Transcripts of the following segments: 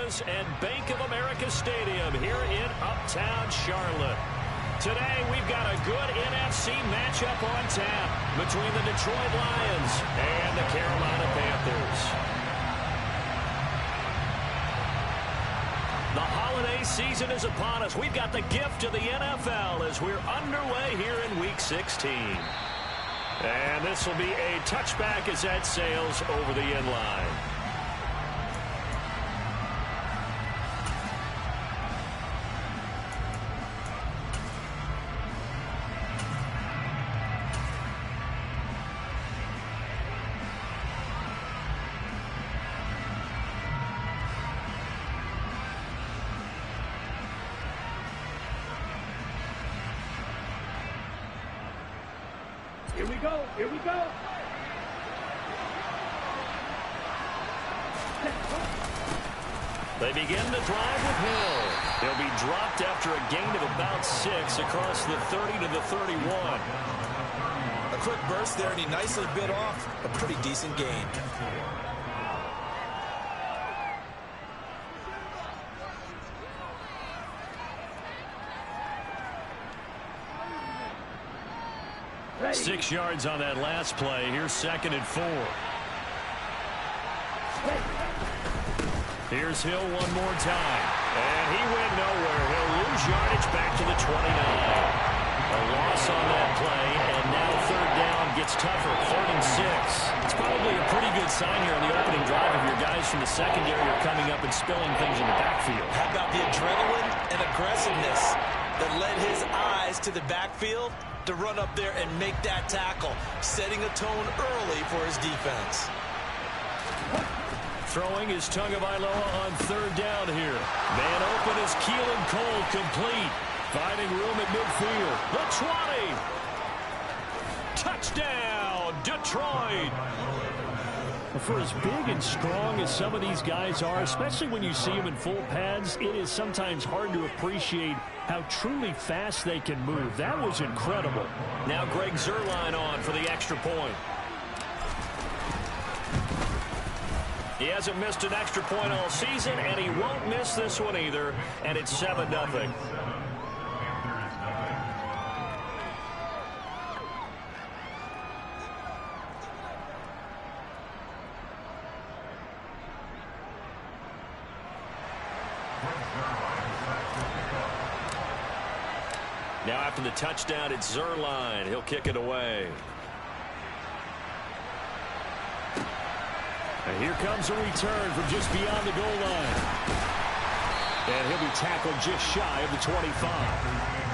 Cameras and Bank of America Stadium here in Uptown Charlotte. Today, we've got a good NFC matchup on tap between the Detroit Lions and the Carolina Panthers. The holiday season is upon us. We've got the gift of the NFL as we're underway here in Week 16. And this will be a touchback as that sails over the end line. Here we go. Here we go. They begin to drive with Hill. He'll be dropped after a gain of about 6 across the 30 to the 31. A quick burst there, and he nicely bit off a pretty decent gain. Ready. 6 yards on that last play. Here's 2nd and 4. Here's Hill one more time. And he went nowhere. He'll lose yardage back to the 29. A loss on that play, and now 3rd down gets tougher. 3rd and 6. It's probably a pretty good sign here on the opening drive of your guys from the secondary are coming up and spilling things in the backfield. How about the adrenaline and aggressiveness that led his eyes to the backfield to run up there and make that tackle, setting a tone early for his defense. Throwing is Tagovailoa on 3rd down here. Man open is Keelan Cole, complete. Finding room at midfield. The 20. Touchdown, Detroit. For as big and strong as some of these guys are, especially when you see them in full pads, it is sometimes hard to appreciate how truly fast they can move. That was incredible. Now Greg Zuerlein on for the extra point. He hasn't missed an extra point all season, and he won't miss this one either, and it's 7-0. Now after the touchdown, it's Zuerlein. He'll kick it away. And here comes a return from just beyond the goal line. And he'll be tackled just shy of the 25.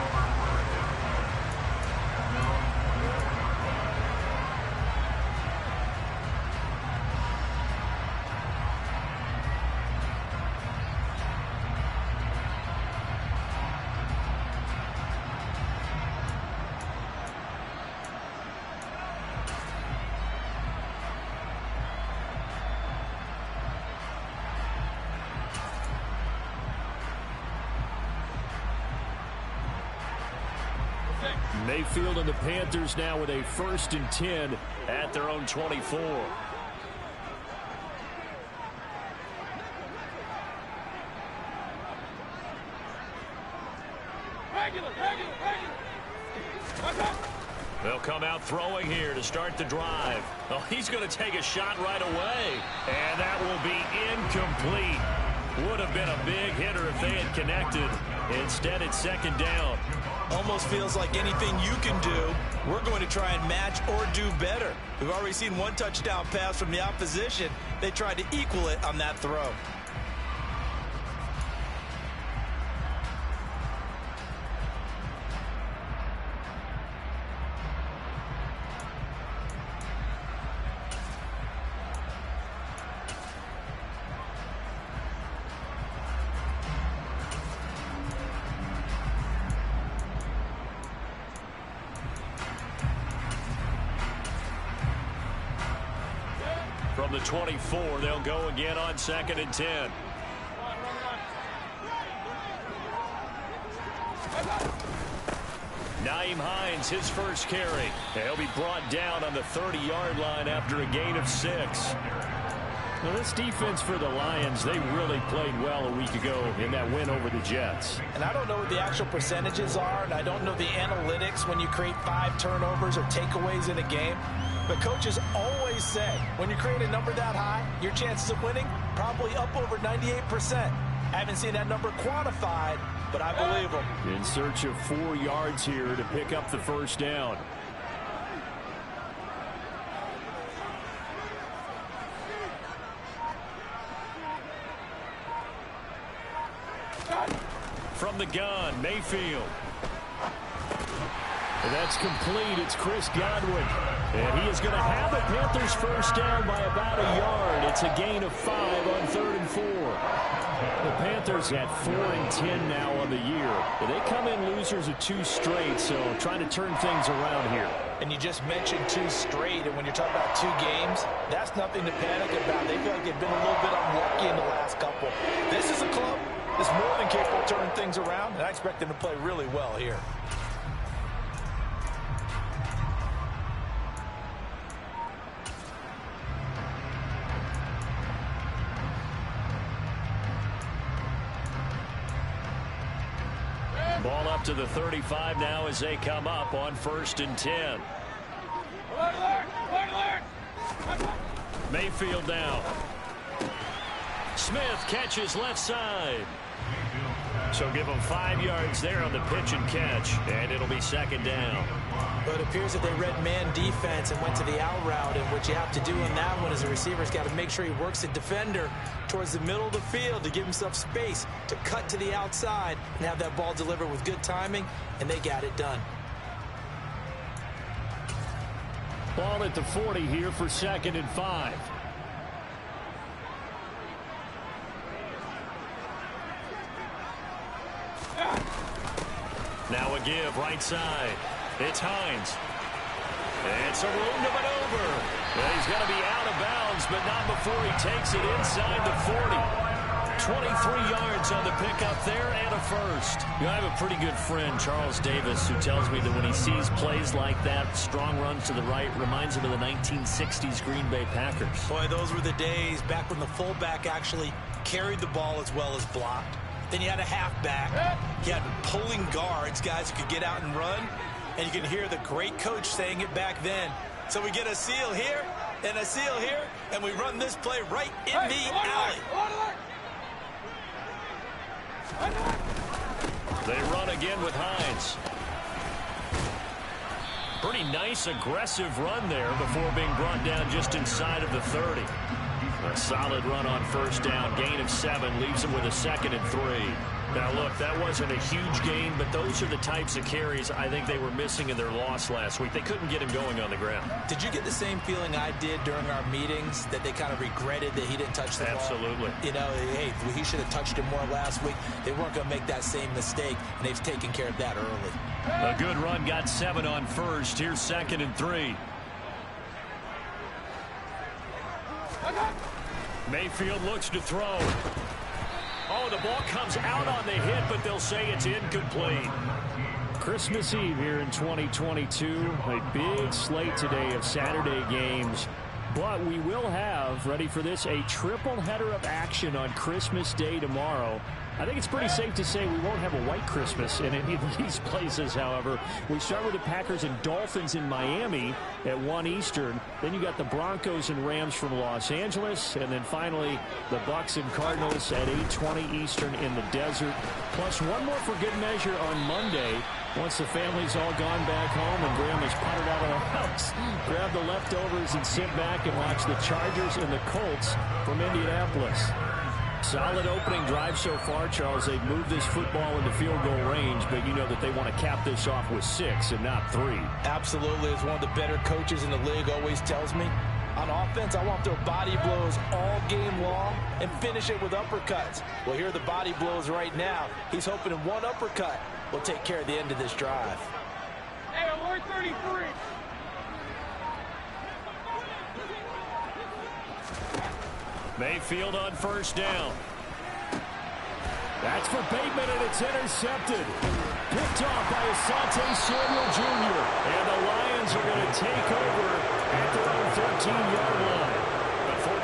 Mayfield and the Panthers now with a 1st and 10 at their own 24. They'll come out throwing here to start the drive. Oh, he's going to take a shot right away. And that will be incomplete. Would have been a big hitter if they had connected. Instead, it's 2nd down. Almost feels like anything you can do, we're going to try and match or do better. We've already seen one touchdown pass from the opposition. They tried to equal it on that throw. From the 24, they'll go again on 2nd and 10. Nyheim Hines, his first carry. He'll be brought down on the 30-yard line after a gain of 6. Well, this defense for the Lions, they really played well a week ago in that win over the Jets. And I don't know what the actual percentages are, and I don't know the analytics when you create 5 turnovers or takeaways in a game. But coaches always say, when you create a number that high, your chances of winning probably up over 98%. I haven't seen that number quantified, but I believe them. In search of 4 yards here to pick up the first down. From the gun, Mayfield. And that's complete. It's Chris Godwin. And he is going to have the Panthers first down by about a yard. It's a gain of 5 on 3rd and 4. The Panthers at 4-10 now on the year. They come in losers of 2 straight, so trying to turn things around here. And you just mentioned 2 straight, and when you're talking about 2 games, that's nothing to panic about. They feel like they've been a little bit unlucky in the last couple. This is a club that's more than capable of turning things around, and I expect them to play really well here. Ball up to the 35 now as they come up on 1st and 10. Mayfield now. Smith catches left side. So give them 5 yards there on the pitch and catch, and it'll be 2nd down. But it appears that they read man defense and went to the out route, and what you have to do in that one as a receiver's got to make sure he works the defender towards the middle of the field to give himself space to cut to the outside and have that ball delivered with good timing, and they got it done. Ball at the 40 here for 2nd and 5. Now a give right side. It's Hines. It's a room to maneuver. Well, he's going to be out of bounds, but not before he takes it inside the 40. 23 yards on the pickup there and a first. You know, I have a pretty good friend, Charles Davis, who tells me that when he sees plays like that, strong runs to the right, reminds him of the 1960s Green Bay Packers. Boy, those were the days back when the fullback actually carried the ball as well as blocked. Then you had a halfback. You had pulling guards, guys who could get out and run. And you can hear the great coach saying it back then. So we get a seal here and a seal here, and we run this play right in the alley. They run again with Hines. Pretty nice, aggressive run there before being brought down just inside of the 30. A solid run on 1st down. Gain of 7 leaves them with a 2nd and 3. Now, look, that wasn't a huge gain, but those are the types of carries I think they were missing in their loss last week. They couldn't get him going on the ground. Did you get the same feeling I did during our meetings, that they kind of regretted that he didn't touch the ball? Absolutely. You know, hey, he should have touched it more last week. They weren't going to make that same mistake, and they've taken care of that early. A good run, got 7 on 1st. Here's 2nd and 3. Mayfield looks to throw. Oh, the ball comes out on the hit, but they'll say it's incomplete. Christmas Eve here in 2022. A big slate today of Saturday games. But we will have, ready for this, a triple header of action on Christmas Day tomorrow. I think it's pretty safe to say we won't have a white Christmas in any of these places, however. We start with the Packers and Dolphins in Miami at 1 Eastern. Then you got the Broncos and Rams from Los Angeles. And then finally, the Bucs and Cardinals at 8:20 Eastern in the desert. Plus one more for good measure on Monday. Once the family's all gone back home and Grandma's potted out of the house, grab the leftovers and sit back and watch the Chargers and the Colts from Indianapolis. Solid opening drive so far, Charles. They've moved this football into field goal range, but you know that they want to cap this off with 6 and not 3. Absolutely. As one of the better coaches in the league always tells me, on offense, I want to throw body blows all game long and finish it with uppercuts. Well, here are the body blows right now. He's hoping in one uppercut will take care of the end of this drive. Hey, alert 33. Mayfield on 1st down. That's for Bateman, and it's intercepted. Picked off by Asante Samuel Jr. And the Lions are going to take over at their own 13-yard line.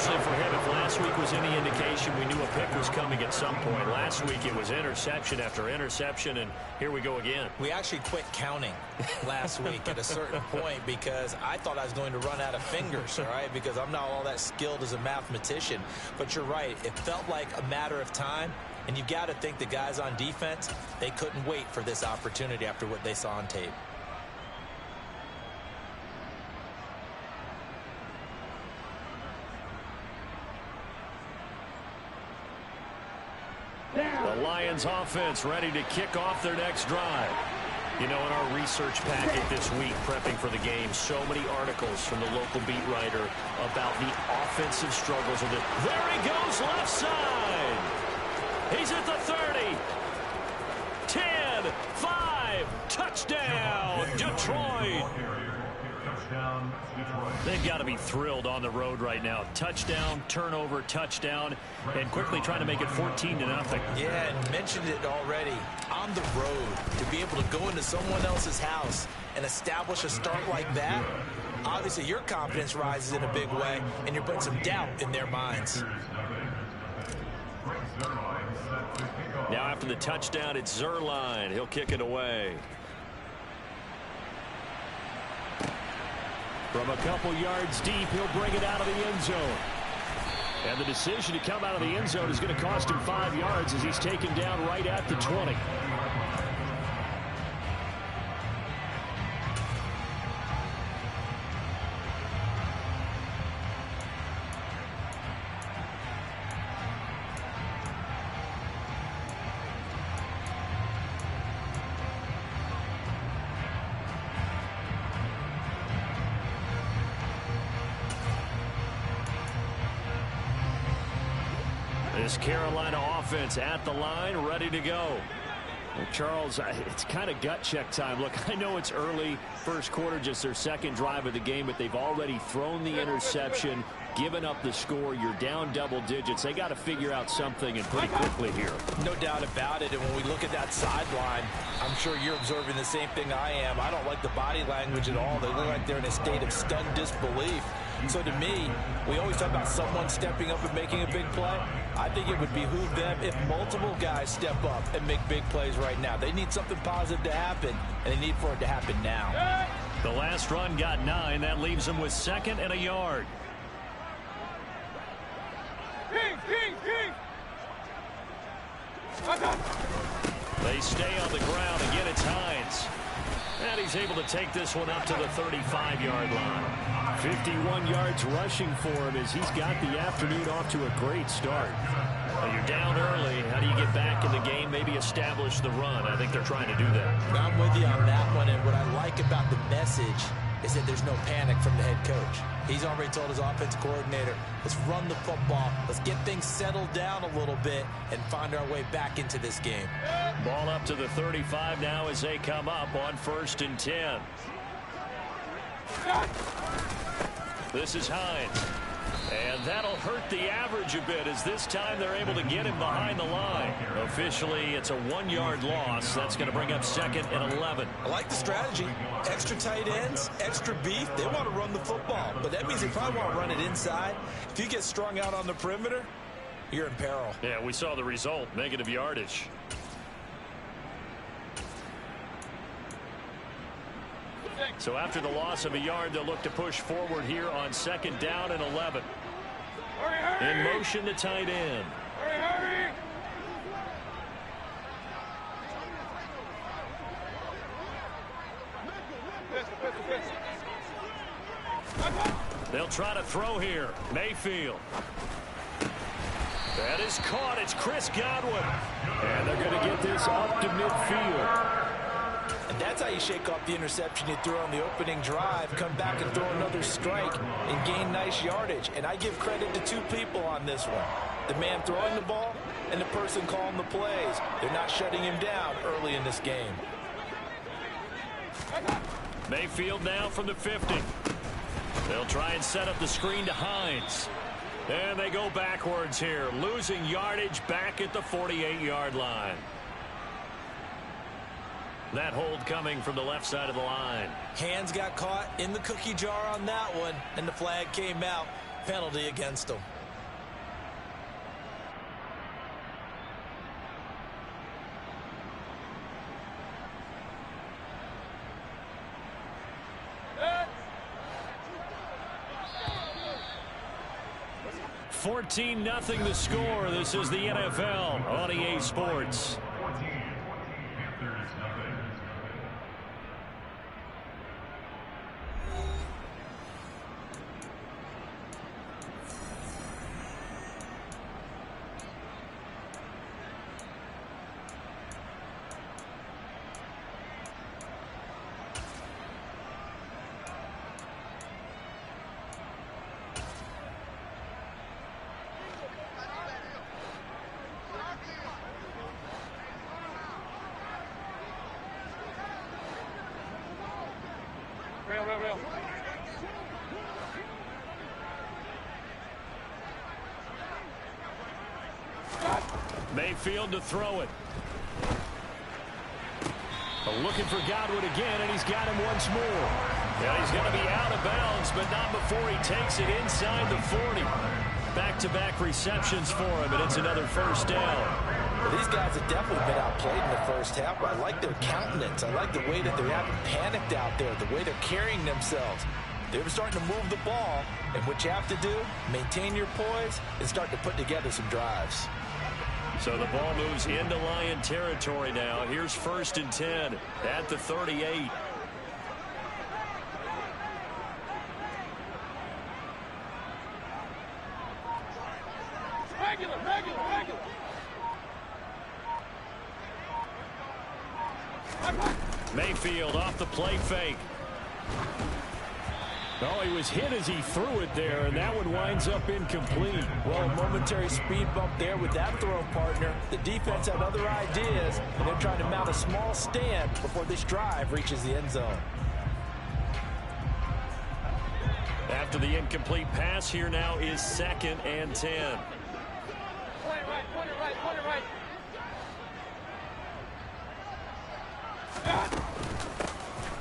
Unfortunately for him, if last week was any indication, we knew a pick was coming at some point. Last week it was interception after interception, and here we go again. We actually quit counting last week at a certain point because I thought I was going to run out of fingers, all right, because I'm not all that skilled as a mathematician. But you're right. It felt like a matter of time, and you've got to think the guys on defense, they couldn't wait for this opportunity after what they saw on tape. The Lions offense ready to kick off their next drive. You know, in our research packet this week, prepping for the game, so many articles from the local beat writer about the offensive struggles of the... There he goes, left side. He's at the 30. 10, 5, touchdown, Detroit. They've got to be thrilled on the road right now. Touchdown, turnover, touchdown, and quickly trying to make it 14-0. Yeah, and mentioned it already. On the road, to be able to go into someone else's house and establish a start like that, obviously your confidence rises in a big way, and you're putting some doubt in their minds. Now after the touchdown, it's Zerline. He'll kick it away. From a couple yards deep, he'll bring it out of the end zone. And the decision to come out of the end zone is going to cost him 5 yards as he's taken down right at the 20. This Carolina offense at the line, ready to go. Well, Charles, it's kind of gut check time. Look, I know it's early, first quarter, just their second drive of the game, but they've already thrown the interception, given up the score. You're down double digits. They got to figure out something, and pretty quickly here. No doubt about it. And when we look at that sideline, I'm sure you're observing the same thing I am. I don't like the body language at all. They look like they're in a state of stunned disbelief. So to me, we always talk about someone stepping up and making a big play. I think it would behoove them if multiple guys step up and make big plays right now. They need something positive to happen, and they need for it to happen now. The last run got 9. That leaves them with 2nd and a yard. They stay on the ground. Again, it's Hines. And he's able to take this one up to the 35-yard line. 51 yards rushing for him as he's got the afternoon off to a great start. Well, you're down early. How do you get back in the game? Maybe establish the run. I think they're trying to do that. I'm with you on that one, and what I like about the message is that there's no panic from the head coach. He's already told his offensive coordinator, let's run the football, let's get things settled down a little bit and find our way back into this game. Ball up to the 35 now as they come up on 1st and 10. This is Hines. And that'll hurt the average a bit as this time they're able to get him behind the line. Officially, it's a 1-yard loss. That's going to bring up 2nd and 11. I like the strategy. Extra tight ends, extra beef. They want to run the football, but that means they probably want to run it inside. If you get strung out on the perimeter, you're in peril. Yeah, we saw the result. Negative yardage. So after the loss of a yard, they'll look to push forward here on 2nd down and 11. In motion, the tight end. They'll try to throw here. Mayfield. That is caught. It's Chris Godwin. And they're going to get this up to midfield. And that's how you shake off the interception you threw on the opening drive, come back and throw another strike and gain nice yardage. And I give credit to 2 people on this one. The man throwing the ball and the person calling the plays. They're not shutting him down early in this game. Mayfield now from the 50. They'll try and set up the screen to Hines. And they go backwards here, losing yardage back at the 48-yard line. That hold coming from the left side of the line. Hands got caught in the cookie jar on that one, and the flag came out. Penalty against them. 14-0 the score. This is the NFL on EA Sports. Real. Mayfield to throw it. Looking for Godwin again, and he's got him once more. Yeah, he's going to be out of bounds, but not before he takes it inside the 40. Back-to-back receptions for him, and it's another first down. Well, these guys have definitely been outplayed in the first half, but I like their countenance. I like the way that they haven't panicked out there, the way they're carrying themselves. They're starting to move the ball, and what you have to do, maintain your poise and start to put together some drives. So the ball moves into Lion territory now. Here's 1st and 10 at the 38. Regular. Mayfield off the play fake. Oh, he was hit as he threw it there, and that one winds up incomplete. Well, a momentary speed bump there with that throw, partner. The defense had other ideas, and they're trying to mount a small stand before this drive reaches the end zone. After the incomplete pass, here now is 2nd and 10. Point it right.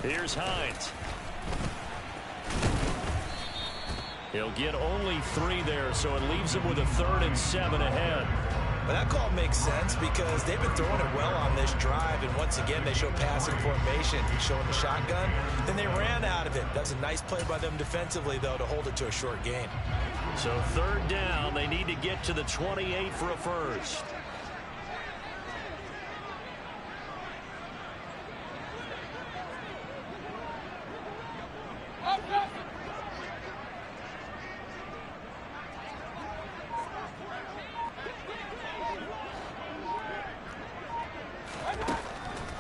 Here's Hines. He'll get only 3 there, so it leaves him with a 3rd and 7 ahead. But that call makes sense because they've been throwing it well on this drive, and once again they show passing formation, showing the shotgun. Then they ran out of it. That's a nice play by them defensively, though, to hold it to a short gain. So 3rd down, they need to get to the 28 for a first.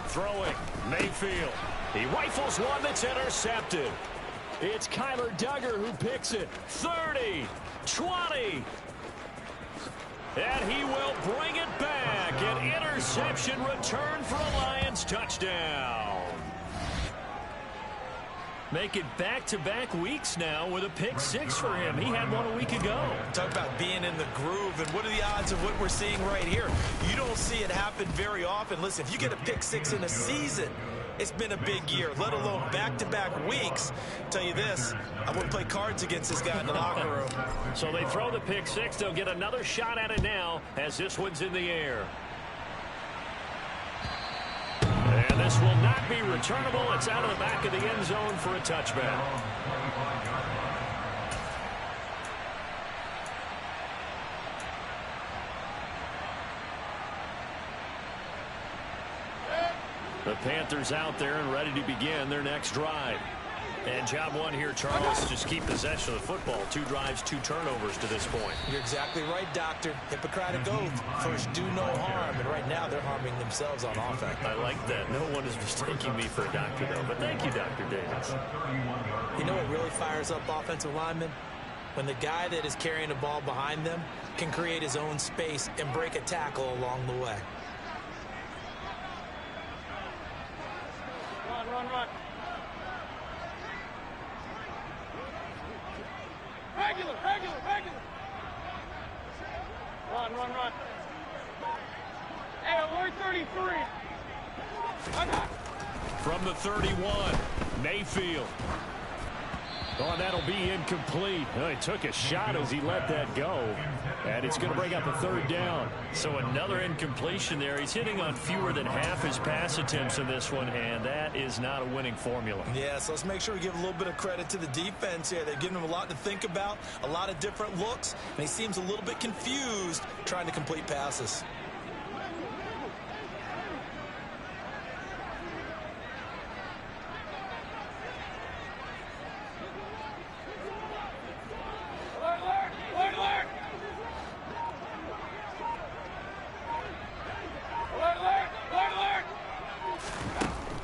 Throwing, Mayfield. He rifles one that's intercepted. It's Kyler Duggar who picks it. 30, 20. And he will bring it back. An interception return for a Lions touchdown. Make it back-to-back weeks now with a pick 6 for him. He had one a week ago. Talk about being in the groove, and what are the odds of what we're seeing right here? You don't see it happen very often. Listen, if you get a pick 6 in a season, it's been a big year, let alone back-to-back weeks. I'll tell you this, I wouldn't play cards against this guy in the locker room. So they throw the pick 6. They'll get another shot at it now as this one's in the air. And this will not be returnable. It's out of the back of the end zone for a touchback. The Panthers out there and ready to begin their next drive. And job one here, Charles, just keep possession of the football. 2 drives, 2 turnovers to this point. You're exactly right, Doctor. Hippocratic oath. First, do no harm. And right now, they're harming themselves on offense. I like that. No one is mistaking me for a doctor, though. But thank you, Dr. Davis. You know what really fires up offensive linemen? When the guy that is carrying the ball behind them can create his own space and break a tackle along the way. Run. Regular. Run. Hey, alert 33. From the 31, Mayfield. Oh, and that'll be incomplete. Oh, he took a shot as he let that go. And it's going to bring up a third down. So another incompletion there. He's hitting on fewer than half his pass attempts in this one, and that is not a winning formula. Yeah, so let's make sure we give a little bit of credit to the defense here. They're giving him a lot to think about, a lot of different looks, and he seems a little bit confused trying to complete passes.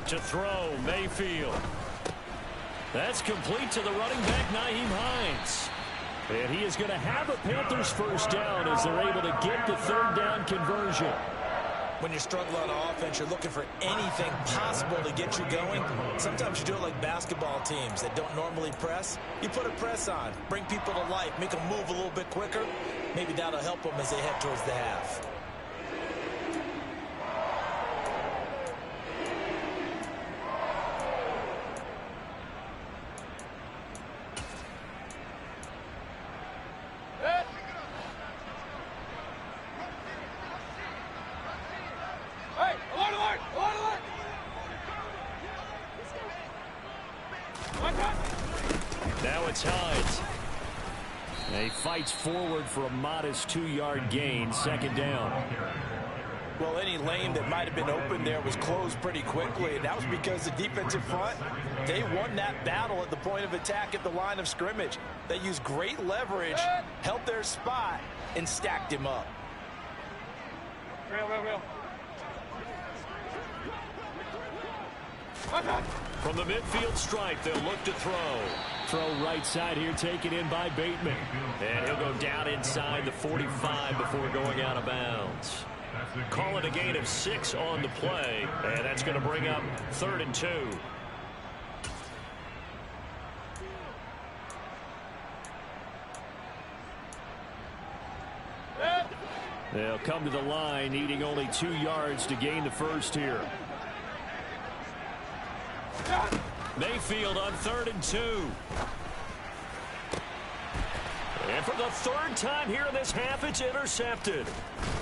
To throw, Mayfield. That's complete to the running back, Nyheim Hines. And he is going to have a Panthers first down as they're able to get the third down conversion. When you're struggling on offense, you're looking for anything possible to get you going. Sometimes you do it like basketball teams that don't normally press. You put a press on, bring people to life, make them move a little bit quicker. Maybe that'll help them as they head towards the half. Now it's Hines. He fights forward for a modest 2-yard gain, second down. Well, any lane that might have been open there was closed pretty quickly, and that was because the defensive front, they won that battle at the point of attack at the line of scrimmage. They used great leverage, held their spot, and stacked him up. Real. From the midfield stripe, they'll look to throw. Throw right side here, taken in by Bateman. And he'll go down inside the 45 before going out of bounds. Call it a gain of 6 on the play, and that's going to bring up 3rd and 2. They'll come to the line, needing only 2 yards to gain the first here. Mayfield on 3rd and 2. And for the 3rd time here in this half, it's intercepted.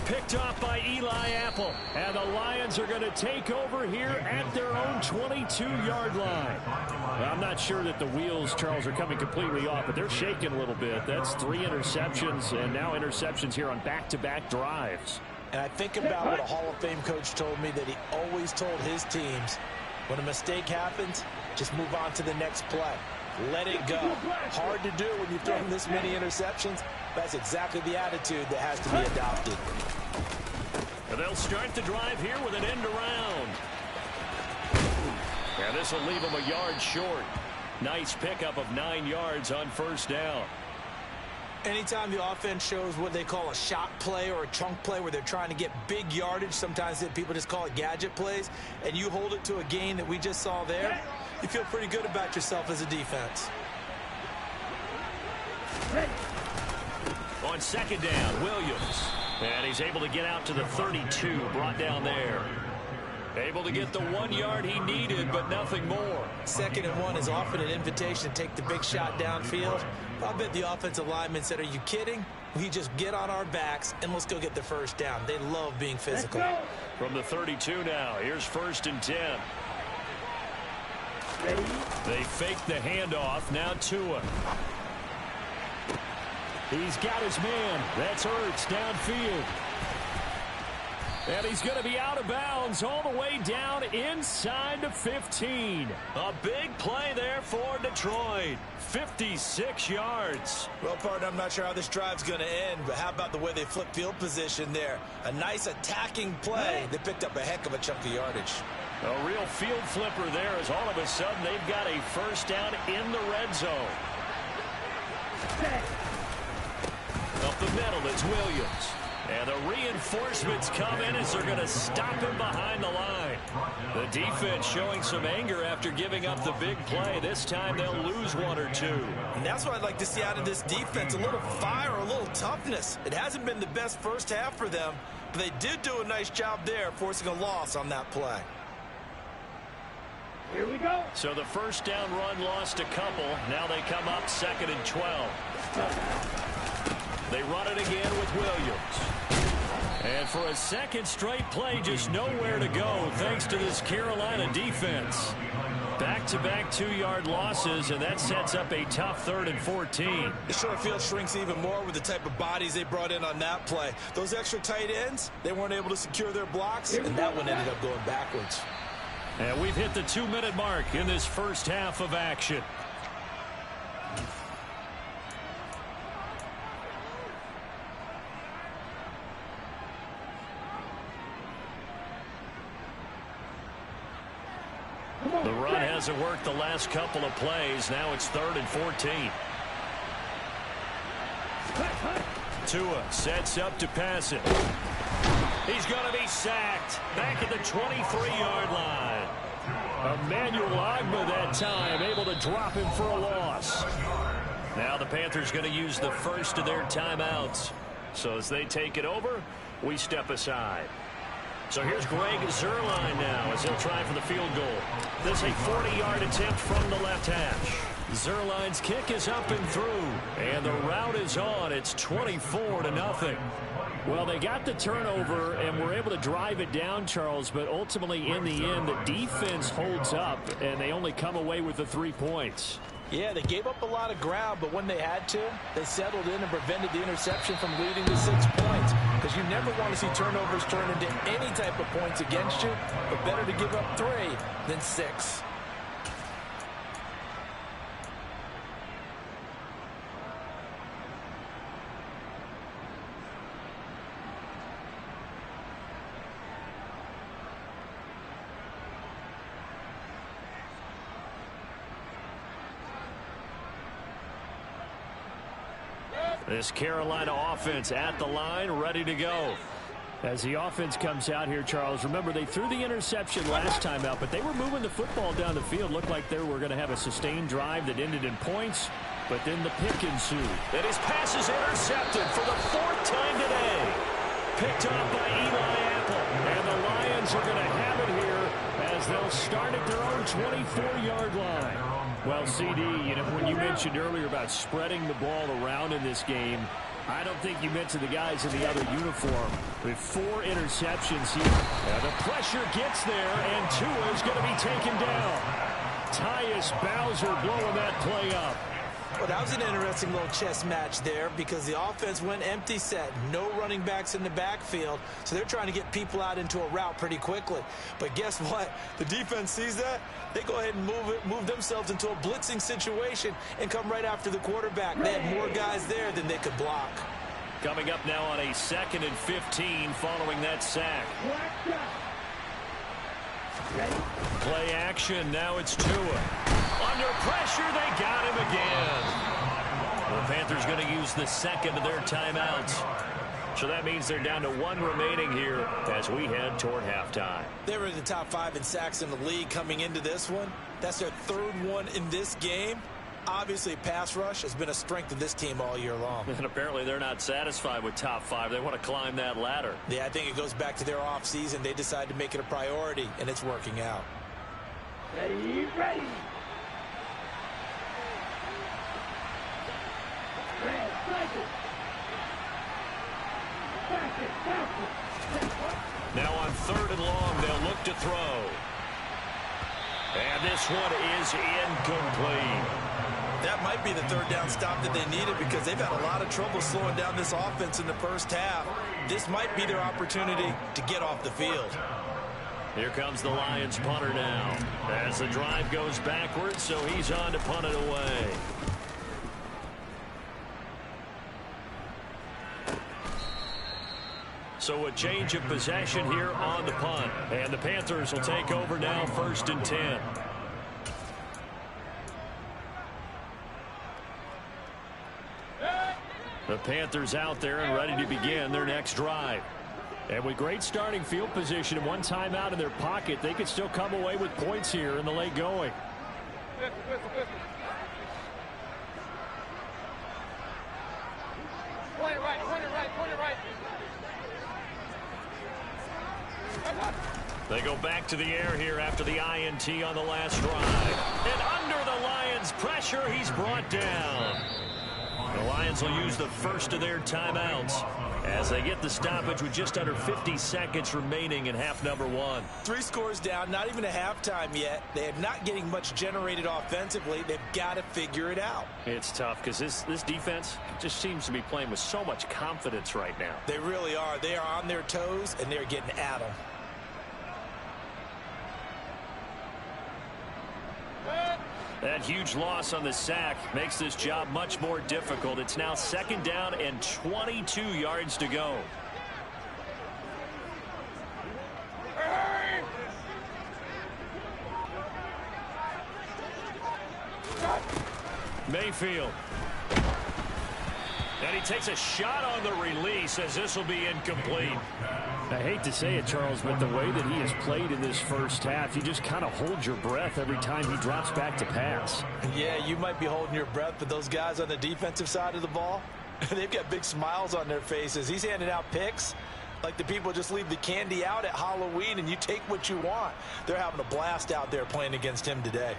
Picked off by Eli Apple. And the Lions are going to take over here at their own 22-yard line. Well, I'm not sure that the wheels, Charles, are coming completely off, but they're shaking a little bit. That's 3 interceptions, and now interceptions here on back-to-back drives. And I think about what a Hall of Fame coach told me, that he always told his teams, when a mistake happens, just move on to the next play. Let it go. Hard to do when you've thrown this many interceptions. That's exactly the attitude that has to be adopted. And they'll start the drive here with an end around. And this will leave them a yard short. Nice pickup of 9 yards on first down. Anytime the offense shows what they call a shot play or a chunk play where they're trying to get big yardage, sometimes people just call it gadget plays, and you hold it to a gain that we just saw there, you feel pretty good about yourself as a defense. On 2nd down, Williams. And he's able to get out to the 32, brought down there. Able to get the 1 yard he needed, but nothing more. 2nd and 1 is often an invitation to take the big shot downfield. I bet the offensive lineman said, are you kidding? We just get on our backs and let's go get the first down. They love being physical. From the 32 now, here's 1st and 10. Ready? They fake the handoff, now Tua. He's got his man. That's Ertz downfield. And he's going to be out of bounds all the way down inside the 15. A big play there for Detroit. 56 yards. Well, partner, I'm not sure how this drive's going to end, but how about the way they flip field position there? A nice attacking play. They picked up a heck of a chunk of yardage. A real field flipper there, as all of a sudden they've got a first down in the red zone. Up the middle, it's Williams. And the reinforcements come in as they're going to stop him behind the line. The defense showing some anger after giving up the big play. This time they'll lose 1 or 2. And that's what I'd like to see out of this defense, a little fire, a little toughness. It hasn't been the best first half for them, but they did do a nice job there, forcing a loss on that play. Here we go. So the first down run lost a couple. Now they come up 2nd and 12. They run it again with Williams. And for a second straight play, just nowhere to go thanks to this Carolina defense. Back-to-back 2-yard losses, and that sets up a tough 3rd and 14. The short field shrinks even more with the type of bodies they brought in on that play. Those extra tight ends, they weren't able to secure their blocks, and that one ended up going backwards. And we've hit the 2-minute mark in this first half of action. The run hasn't worked the last couple of plays. Now it's 3rd and 14. Tua sets up to pass it. He's going to be sacked back at the 23-yard line. Emmanuel Ogbah that time able to drop him for a loss. Now the Panthers going to use the first of their timeouts. So as they take it over, we step aside. So here's Greg Zuerlein now as he'll try for the field goal. This is a 40-yard attempt from the left hash. Zuerlein's kick is up and through, and the route is on. It's 24-0. Well, they got the turnover and were able to drive it down, Charles, but ultimately in the end, the defense holds up, and they only come away with the 3 points. Yeah, they gave up a lot of ground, but when they had to, they settled in and prevented the interception from leading to 6 points. Because you never want to see turnovers turn into any type of points against you, but better to give up 3 than 6. This Carolina offense at the line, ready to go. As the offense comes out here, Charles, remember they threw the interception last time out, but they were moving the football down the field. Looked like they were going to have a sustained drive that ended in points, but then the pick ensued. And his pass is intercepted for the 4th time today. Picked up by Eli Apple. And the Lions are going to have it here as they'll start at their own 24-yard line. Well, CD, you know, when you mentioned earlier about spreading the ball around in this game, I don't think you meant to the guys in the other uniform. With 4 interceptions here. The pressure gets there, and Tua is going to be taken down. Tyus Bowser blowing that play up. Well, that was an interesting little chess match there because the offense went empty set. No running backs in the backfield, so they're trying to get people out into a route pretty quickly. But guess what? The defense sees that. They go ahead and move themselves into a blitzing situation and come right after the quarterback. They had more guys there than they could block. Coming up now on a 2nd and 15 following that sack. Play action. Now it's Tua. Under pressure, they got him again. The Panthers going to use the 2nd of their timeouts. So that means they're down to 1 remaining here as we head toward halftime. They were in the top 5 in sacks in the league coming into this one. That's their 3rd one in this game. Obviously, pass rush has been a strength of this team all year long. And apparently they're not satisfied with top 5. They want to climb that ladder. Yeah, I think it goes back to their offseason. They decided to make it a priority, and it's working out. Ready, ready. Now on 3rd and long, they'll look to throw. And this one is incomplete. That might be the 3rd down stop that they needed because they've had a lot of trouble slowing down this offense in the first half. This might be their opportunity to get off the field. Here comes the Lions punter now. As the drive goes backwards, so he's on to punt it away. So a change of possession here on the punt. And the Panthers will take over now 1st and 10. The Panthers out there and ready to begin their next drive. And with great starting field position and 1 timeout in their pocket, they could still come away with points here in the late going. Point it right, point it right, point it right. They go back to the air here after the INT on the last drive. And under the Lions' pressure, he's brought down. The Lions will use the first of their timeouts as they get the stoppage with just under 50 seconds remaining in half number 1. 3 scores down, not even a halftime yet. They are not getting much generated offensively. They've got to figure it out. It's tough because this defense just seems to be playing with so much confidence right now. They really are. They are on their toes, and they're getting at them. That huge loss on the sack makes this job much more difficult. It's now 2nd down and 22 yards to go. Mayfield. And he takes a shot on the release as this will be incomplete. I hate to say it, Charles, but the way that he has played in this first half, you just kind of hold your breath every time he drops back to pass. Yeah, you might be holding your breath, but those guys on the defensive side of the ball, they've got big smiles on their faces. He's handing out picks like the people just leave the candy out at Halloween and you take what you want. They're having a blast out there playing against him today.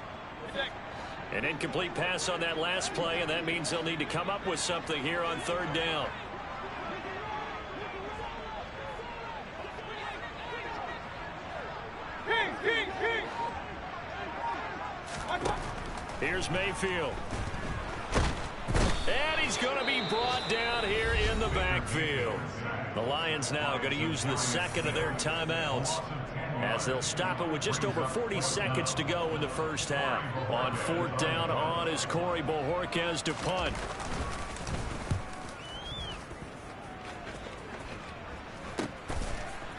An incomplete pass on that last play, and that means they'll need to come up with something here on 3rd down. Here's Mayfield. And he's going to be brought down here in the backfield. The Lions now going to use the 2nd of their timeouts as they'll stop it with just over 40 seconds to go in the first half. On 4th down on is Corey Bojorquez to punt.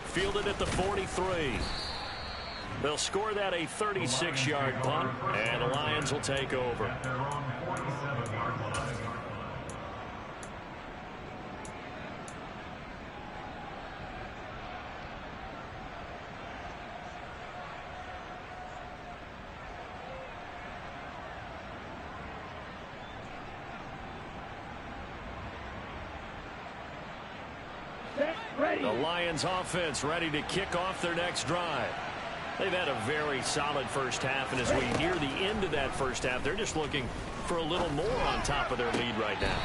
Fielded at the 43. They'll score that a 36-yard punt, and the Lions will take over. The Lions offense ready to kick off their next drive. They've had a very solid first half, and as we near the end of that first half, they're just looking for a little more on top of their lead right now.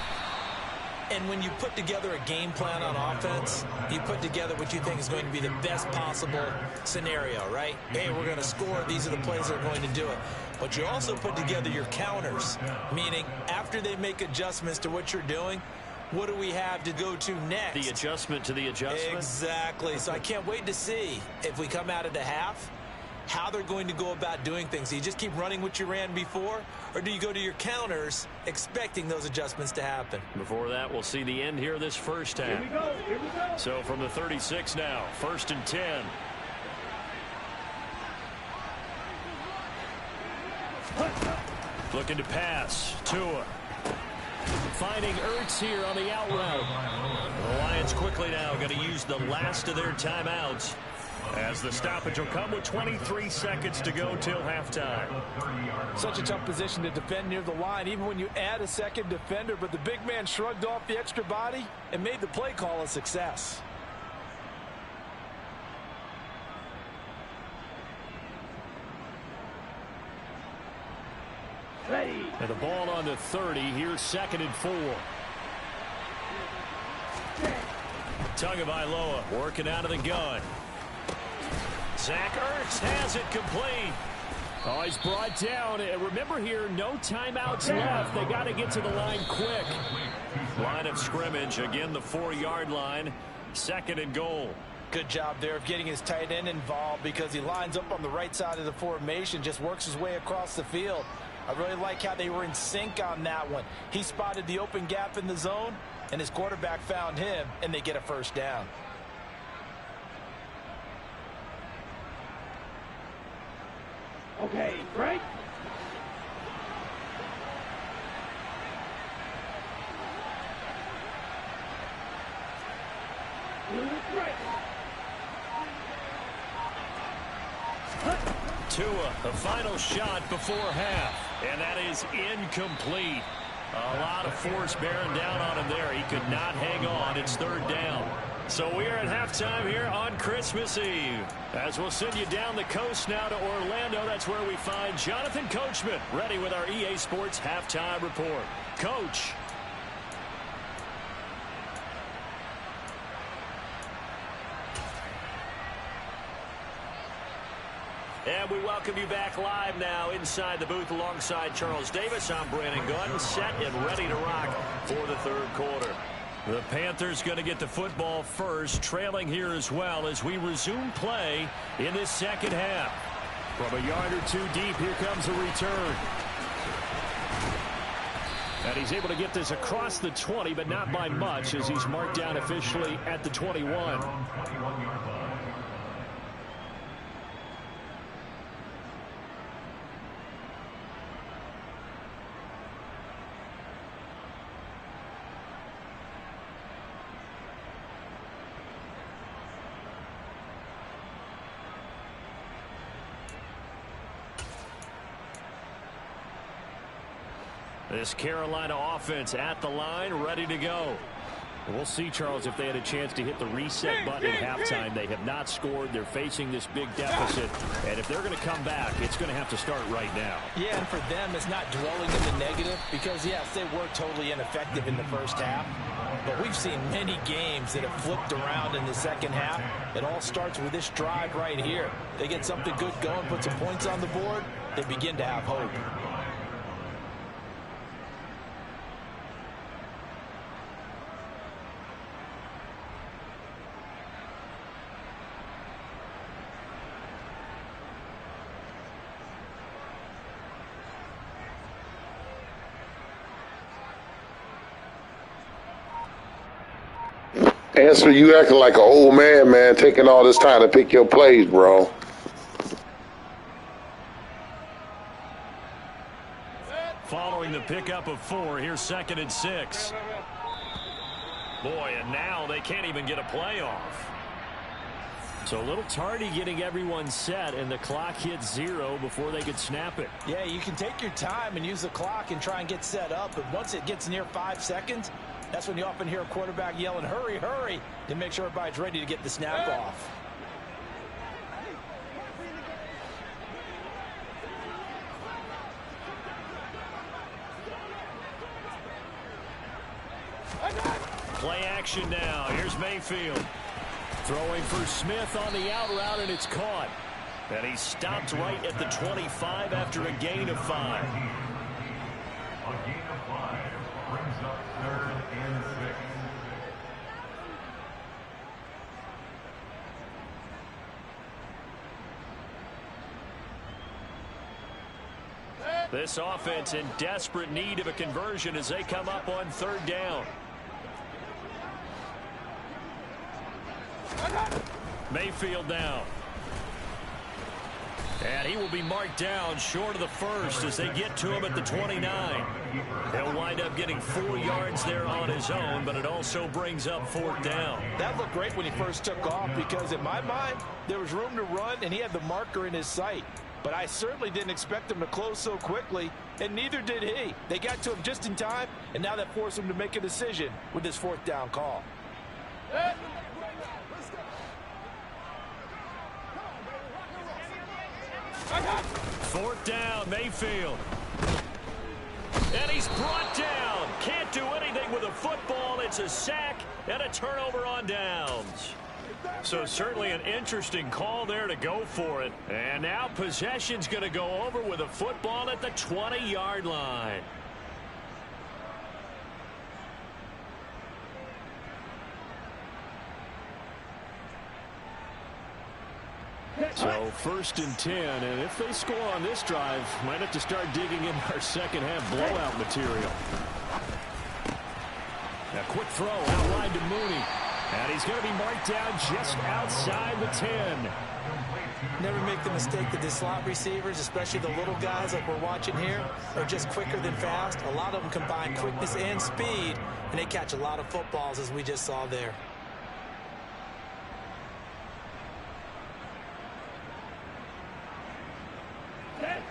And when you put together a game plan on offense, you put together what you think is going to be the best possible scenario, right? Hey, we're going to score. These are the plays that are going to do it. But you also put together your counters, meaning after they make adjustments to what you're doing, what do we have to go to next? The adjustment to the adjustment? Exactly. So I can't wait to see if we come out of the half, how they're going to go about doing things. Do you just keep running what you ran before, or do you go to your counters expecting those adjustments to happen? Before that, we'll see the end here of this first half. Here we go. So from the 36 now, 1st and 10. Looking to pass. Tua. Finding Ertz here on the out route. The Lions quickly now going to use the last of their timeouts as the stoppage will come with 23 seconds to go till halftime. Such a tough position to defend near the line, even when you add a second defender, but the big man shrugged off the extra body and made the play call a success. Ready. And the ball on the 30. Here's 2nd and 4. Tagovailoa working out of the gun. Zach Ertz has it complete. Oh, he's brought down. And remember here, no timeouts left. They got to get to the line quick. Line of scrimmage, again the 4-yard line. 2nd and goal. Good job there of getting his tight end involved because he lines up on the right side of the formation, just works his way across the field. I really like how they were in sync on that one. He spotted the open gap in the zone, and his quarterback found him, and they get a first down. Okay, break. Tua, the final shot before half, and that is incomplete. A lot of force bearing down on him there. He could not hang on. It's 3rd down. So we are at halftime here on Christmas Eve. As we'll send you down the coast now to Orlando, that's where we find Jonathan Coachman ready with our EA Sports halftime report. Coach. And we welcome you back live now inside the booth alongside Charles Davis. I'm Brandon Gunn, set and ready to rock for the third quarter. The Panthers going to get the football first, trailing here as well as we resume play in this second half. From a yard or two deep, here comes a return. And he's able to get this across the 20, but not by much as he's marked down officially at the 21. This Carolina offense at the line, ready to go. We'll see, Charles, if they had a chance to hit the reset button at halftime. They have not scored. They're facing this big deficit. And if they're going to come back, it's going to have to start right now. Yeah, and for them, it's not dwelling in the negative because, yes, they were totally ineffective in the first half. But we've seen many games that have flipped around in the second half. It all starts with this drive right here. They get something good going, put some points on the board, they begin to have hope. Answer, you acting like an old man, taking all this time to pick your plays, bro. Following the pickup of 4, here's 2nd and 6. Boy, and now they can't even get a play off. So a little tardy getting everyone set, and the clock hits 0 before they could snap it. Yeah, you can take your time and use the clock and try and get set up, but once it gets near 5 seconds, that's when you often hear a quarterback yelling, hurry, hurry, to make sure everybody's ready to get the snap off. Play action now. Here's Mayfield. Throwing for Smith on the out route, and it's caught. And he stopped right at the 25 after a gain of 5. A gain of 5 brings up 3rd and 6. This offense in desperate need of a conversion as they come up on 3rd down. Mayfield down. And he will be marked down short of the first as they get to him at the 29. He'll wind up getting 4 yards there on his own, but it also brings up 4th down. That looked great when he first took off because in my mind, there was room to run and he had the marker in his sight. But I certainly didn't expect him to close so quickly, and neither did he. They got to him just in time, and now that forced him to make a decision with this 4th down call. 4th down, Mayfield. And he's brought down. Can't do anything with a football. It's a sack and a turnover on downs. So certainly an interesting call there to go for it. And now possession's going to go over with a football at the 20-yard line. So 1st and 10, and if they score on this drive, might have to start digging in our second half blowout material. A quick throw out wide to Mooney, and he's going to be marked down just outside the 10. Never make the mistake that the slot receivers, especially the little guys like we're watching here, are just quicker than fast. A lot of them combine quickness and speed, and they catch a lot of footballs as we just saw there.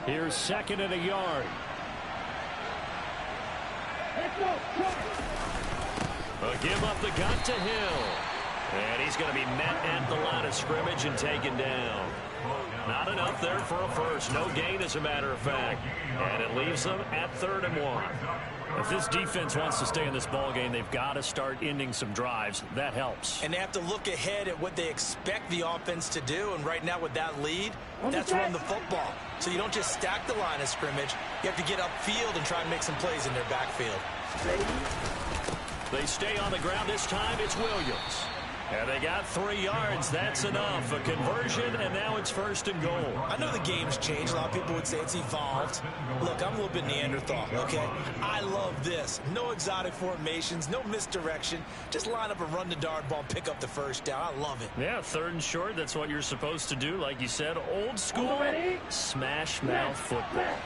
Here's 2nd and a yard. A give up the gun to Hill. And he's going to be met at the line of scrimmage and taken down. Not enough there for a first. No gain, as a matter of fact. And it leaves them at 3rd and 1. If this defense wants to stay in this ball game, they've got to start ending some drives. That helps. And they have to look ahead at what they expect the offense to do. And right now with that lead, that's run the football. So you don't just stack the line of scrimmage. You have to get upfield and try and make some plays in their backfield. They stay on the ground this time. It's Williams. And they got 3 yards. That's enough. A conversion, and now it's 1st and goal. I know the game's changed. A lot of people would say it's evolved. Look, I'm a little bit Neanderthal, okay? I love this. No exotic formations, no misdirection. Just line up and run the dart ball and pick up the first down. I love it. Yeah, 3rd and short. That's what you're supposed to do. Like you said, old school smash mouth football.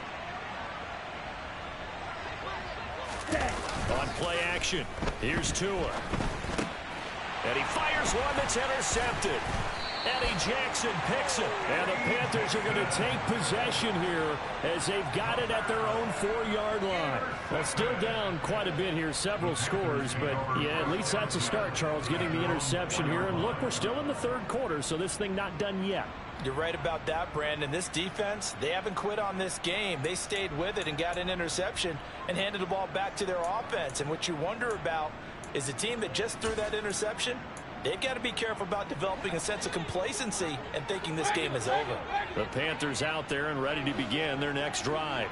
On play action, here's Tua. And he fires one that's intercepted. Eddie Jackson picks it. And the Panthers are going to take possession here as they've got it at their own 4-yard line. Well, still down quite a bit here, several scores. But, yeah, at least that's a start, Charles, getting the interception here. And, look, we're still in the 3rd quarter, so this thing not done yet. You're right about that, Brandon. This defense, they haven't quit on this game. They stayed with it and got an interception and handed the ball back to their offense. And what you wonder about is the team that just threw that interception, they've got to be careful about developing a sense of complacency and thinking this game is over. The Panthers out there and ready to begin their next drive.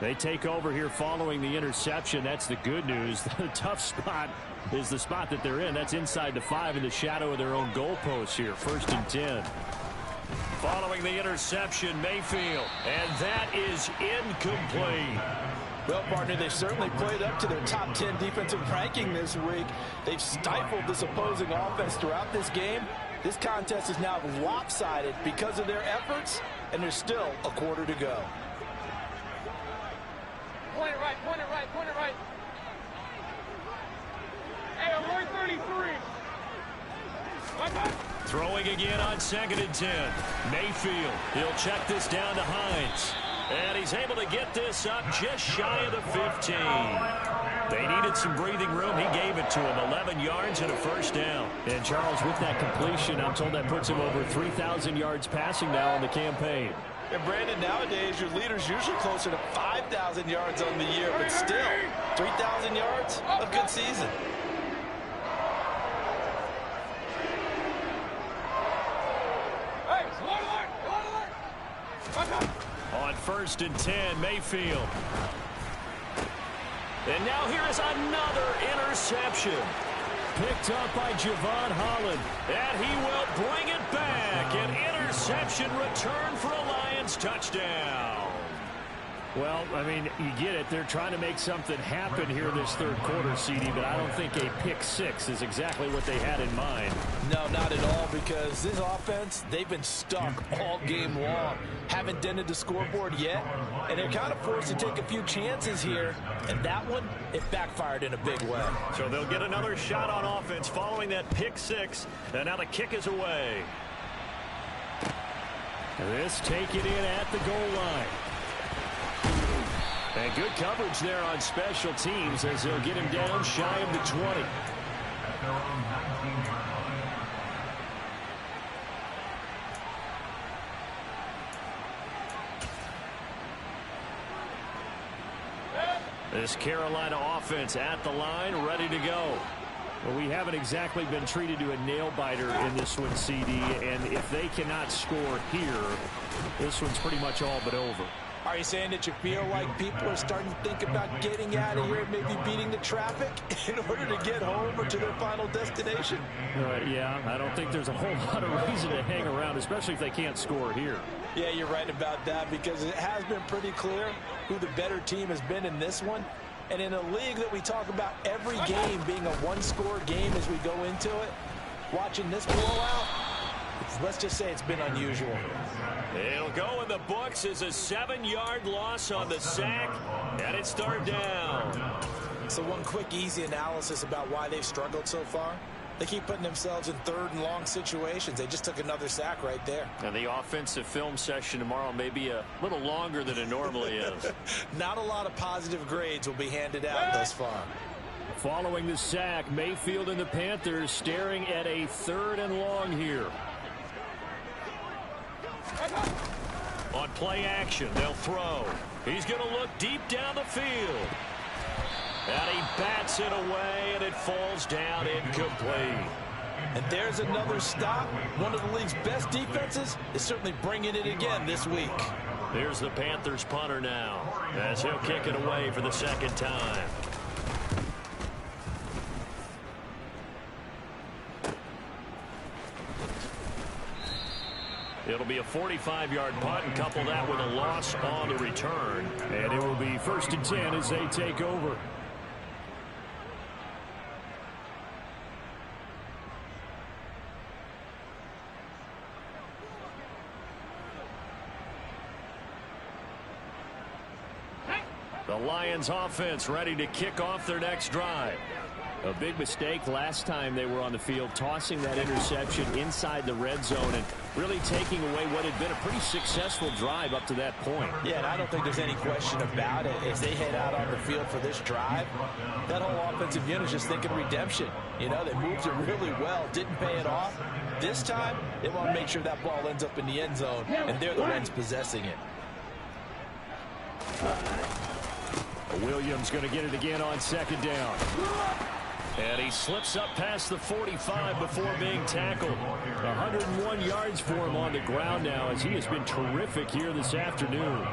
They take over here following the interception. That's the good news. The tough spot is the spot that they're in. That's inside the 5 in the shadow of their own goalpost here. 1st and 10. Following the interception, Mayfield. And that is incomplete. Well, partner, they've certainly played up to their top 10 defensive ranking this week. They've stifled this opposing offense throughout this game. This contest is now lopsided because of their efforts, and there's still a quarter to go. Point it right, point it right, point it right. Hey, I'm right 33. Throwing again on 2nd and 10. Mayfield, he'll check this down to Hines. And he's able to get this up just shy of the 15. They needed some breathing room. He gave it to him. 11 yards and a 1st down. And, Charles, with that completion, I'm told that puts him over 3,000 yards passing now in the campaign. And, Brandon, nowadays your leader's usually closer to 5,000 yards on the year, but still, 3,000 yards, a good season. On 1st and 10, Mayfield. And now here is another interception. Picked up by Javon Holland. And he will bring it back. An interception return for a Lions touchdown. Well, I mean, you get it. They're trying to make something happen here this 3rd quarter, CD, but I don't think a pick 6 is exactly what they had in mind. No, not at all, because this offense, they've been stuck all game long. Haven't dented the scoreboard yet, and they're kind of forced to take a few chances here, and that one, it backfired in a big way. So they'll get another shot on offense following that pick 6, and now the kick is away. This taken in at the goal line. And good coverage there on special teams as they'll get him down shy of the 20. At their own 19-yard line. This Carolina offense at the line, ready to go. Well, we haven't exactly been treated to a nail-biter in this one, CD, and if they cannot score here, this one's pretty much all but over. Are you saying that you feel like people are starting to think about getting out of here, maybe beating the traffic in order to get home or to their final destination? Yeah, I don't think there's a whole lot of reason to hang around, especially if they can't score here. Yeah, you're right about that, because it has been pretty clear who the better team has been in this one. And in a league that we talk about every game being a one-score game as we go into it, watching this blowout, let's just say it's been unusual. It'll go in the books as a 7-yard loss on the sack, and it's 3rd down. So one quick, easy analysis about why they've struggled so far. They keep putting themselves in 3rd and long situations. They just took another sack right there. And the offensive film session tomorrow may be a little longer than it normally is. Not a lot of positive grades will be handed out thus far. Following the sack, Mayfield and the Panthers staring at a 3rd and long here. On play action, they'll throw. He's going to look deep down the field. And he bats it away, and it falls down incomplete. And there's another stop. One of the league's best defenses is certainly bringing it again this week. Here's the Panthers punter now, as he'll kick it away for the 2nd time. It'll be a 45-yard punt, and couple that with a loss on the return. And it will be 1st and 10 as they take over. The Lions offense ready to kick off their next drive. A big mistake last time they were on the field, tossing that interception inside the red zone and really taking away what had been a pretty successful drive up to that point. Yeah, and I don't think there's any question about it. As they head out on the field for this drive, that whole offensive unit is just thinking redemption. You know, they moved it really well, didn't pay it off. This time, they want to make sure that ball ends up in the end zone, and they're the ones possessing it. Williams going to get it again on 2nd down. And he slips up past the 45 before being tackled. 101 yards for him on the ground now, as he has been terrific here this afternoon.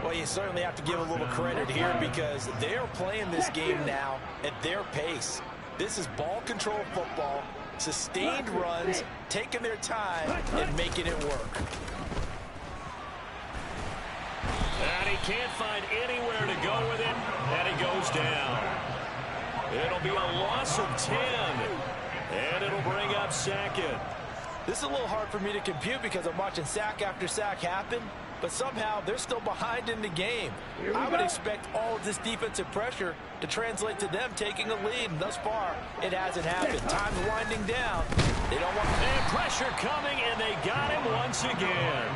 Well, you certainly have to give a little credit here because they're playing this game now at their pace. This is ball control football, sustained runs, taking their time and making it work. And he can't find anywhere to go with it, and he goes down. It'll be a loss of 10, and it'll bring up 2nd. This is a little hard for me to compute because I'm watching sack after sack happen, but somehow they're still behind in the game. I would expect all of this defensive pressure to translate to them taking a lead, and thus far, it hasn't happened. Time's winding down. They don't want... And pressure coming, and they got him once again.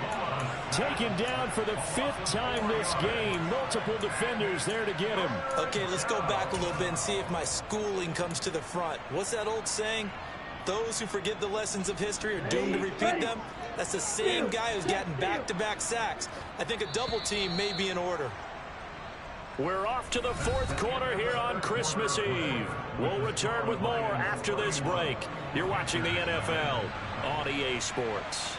Taken down for the 5th time this game. Multiple defenders there to get him. Okay, let's go back a little bit and see if my schooling comes to the front. What's that old saying? Those who forget the lessons of history are doomed to repeat them. That's the same guy who's gotten back-to-back sacks. I think a double team may be in order. We're off to the 4th quarter here on Christmas Eve. We'll return with more after this break. You're watching the NFL on EA Sports.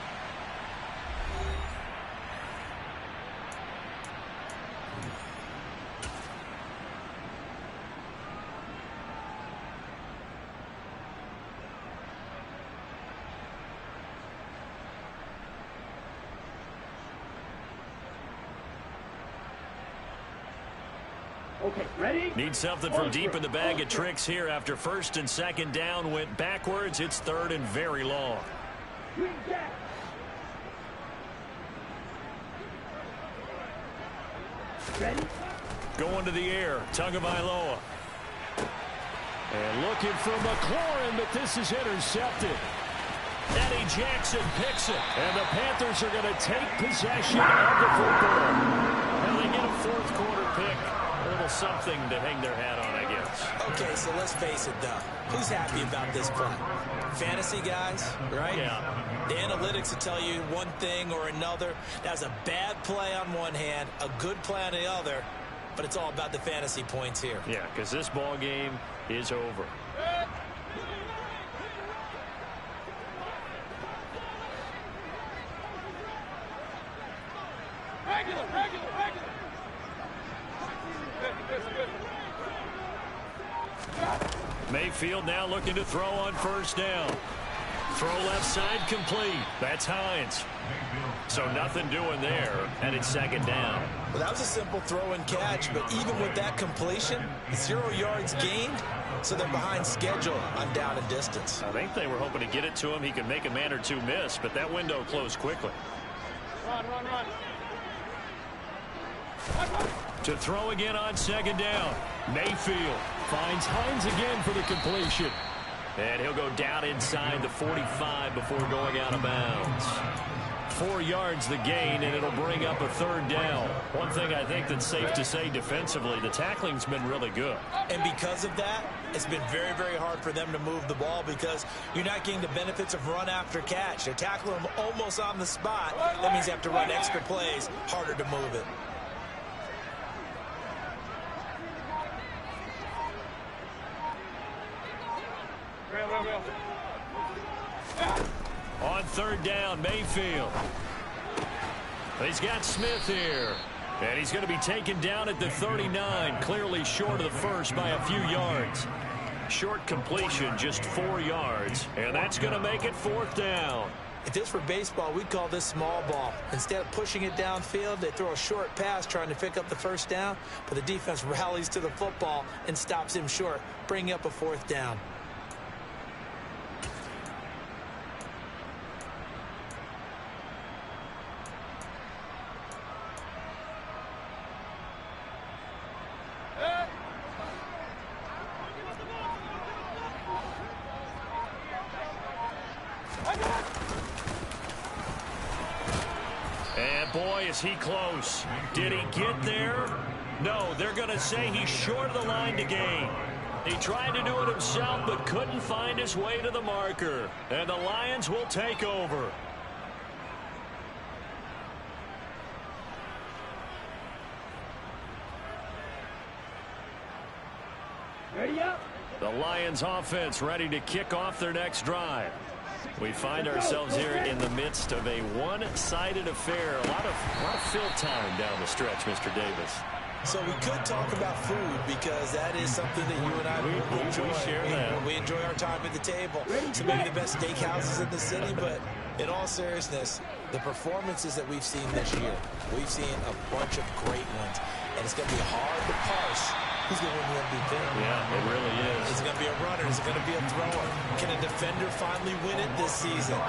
Okay, ready? Need something from deep in the bag of tricks here after 1st and 2nd down went backwards. It's 3rd and very long. Ready? Going to the air, Tagovailoa. And looking for McLaurin, but this is intercepted. Eddie Jackson picks it, and the Panthers are going to take possession of the football. And they get a 4th quarter pick. A little something to hang their hat on, I guess. Okay, so let's face it, though. Who's happy about this play? Fantasy guys, right? Yeah. The analytics will tell you one thing or another. That's a bad play on one hand, a good play on the other, but it's all about the fantasy points here. Yeah, because this ball game is over. Regular. Mayfield now looking to throw on 1st down. Throw left side complete. That's Hines. So nothing doing there, and it's 2nd down. Well, that was a simple throw and catch, but even with that completion, 0 yards gained, so they're behind schedule on down and distance. I think they were hoping to get it to him. He could make a man or two miss, but that window closed quickly. Run. To throw again on 2nd down. Mayfield finds Hines again for the completion. And he'll go down inside the 45 before going out of bounds. 4 yards the gain, and it'll bring up a 3rd down. One thing I think that's safe to say defensively, the tackling's been really good. And because of that, it's been very, very hard for them to move the ball because you're not getting the benefits of run after catch. They're tackling them almost on the spot. That means you have to run extra plays, harder to move it. On 3rd down, Mayfield. He's got Smith here. And he's going to be taken down at the 39, clearly short of the first by a few yards. Short completion, just 4 yards. And that's going to make it 4th down. If this were baseball, we'd call this small ball. Instead of pushing it downfield, they throw a short pass trying to pick up the 1st down, but the defense rallies to the football and stops him short, bringing up a 4th down. And boy, is he close. Did he get there? No, they're going to say he's short of the line to gain. He tried to do it himself, but couldn't find his way to the marker. And the Lions will take over. Ready up. The Lions offense ready to kick off their next drive. We find ourselves here in the midst of a one-sided affair. A lot of fill time down the stretch, Mr. Davis. So we could talk about food because that is something that you and I really enjoy. We share that. We enjoy our time at the table. So maybe the best steakhouses in the city, but in all seriousness, the performances that we've seen this year, we've seen a bunch of great ones. And it's going to be hard to parse who's going to win the MVP. Yeah, it really is. Is it going to be a runner? Is it going to be a thrower? Can a defender finally win it this season?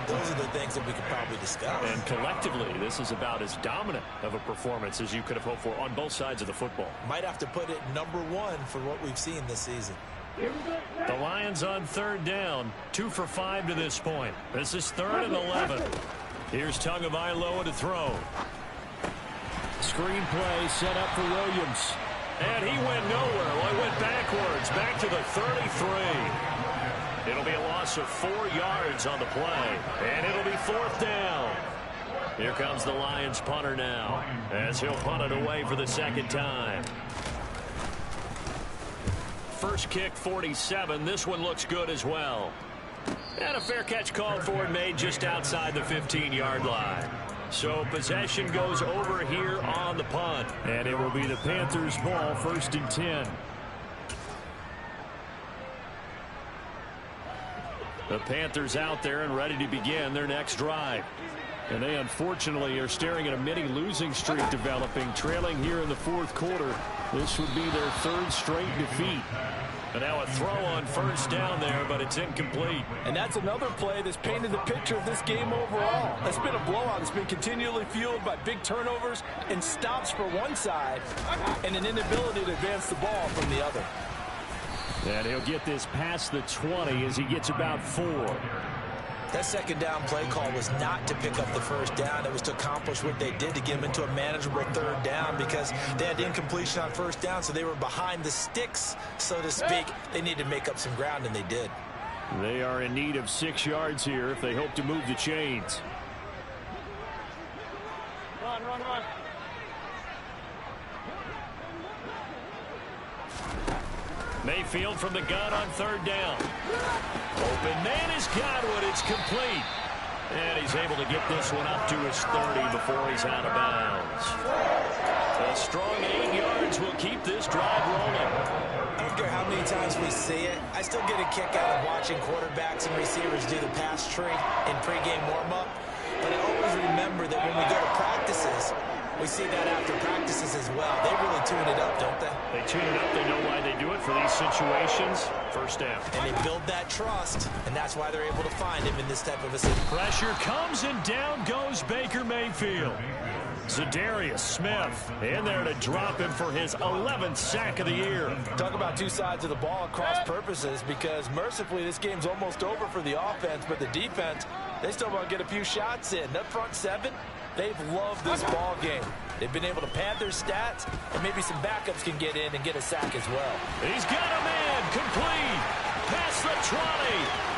Those are the things that we could probably discuss. And collectively, this is about as dominant of a performance as you could have hoped for on both sides of the football. Might have to put it #1 for what we've seen this season. The Lions on 3rd down, 2 for 5 to this point. This is 3rd and 11. Here's Tagovailoa to throw. Screen play set up for Williams. And he went nowhere. Well, he went backwards, back to the 33. It'll be a loss of 4 yards on the play. And it'll be 4th down. Here comes the Lions punter now, as he'll punt it away for the 2nd time. First kick, 47. This one looks good as well. And a fair catch called for and made just outside the 15-yard line. So possession goes over here on the punt. And it will be the Panthers' ball, 1st and 10. The Panthers out there and ready to begin their next drive. And they unfortunately are staring at a mini losing streak developing, trailing here in the 4th quarter. This would be their 3rd straight defeat. And now a throw on 1st down there, but it's incomplete. And that's another play that's painted the picture of this game overall. It's been a blowout. It's been continually fueled by big turnovers and stops for one side and an inability to advance the ball from the other. And he'll get this past the 20 as he gets about 4. That 2nd down play call was not to pick up the 1st down. It was to accomplish what they did to get them into a manageable 3rd down because they had incompletion on 1st down, so they were behind the sticks, so to speak. They needed to make up some ground, and they did. They are in need of 6 yards here if they hope to move the chains. Run. Mayfield from the gun on 3rd down. Open man is Godwin. It's complete. And he's able to get this one up to his 30 before he's out of bounds. A strong 8 yards will keep this drive rolling. I don't care how many times we see it. I still get a kick out of watching quarterbacks and receivers do the pass tree in pregame warm-up. But I always remember that when we go to practices, we see that after practices as well. They really tune it up, don't they? They tune it up. They know why they do it for these situations. 1st down. And they build that trust, and that's why they're able to find him in this type of a situation. Pressure comes, and down goes Baker Mayfield. Zadarius Smith in there to drop him for his 11th sack of the year. Talk about 2 sides of the ball at cross purposes because mercifully this game's almost over for the offense, but the defense They still want to get a few shots in. That front seven, they've loved this ball game. They've been able to pad their stats, and maybe some backups can get in and get a sack as well. He's got a man complete. Past the 20.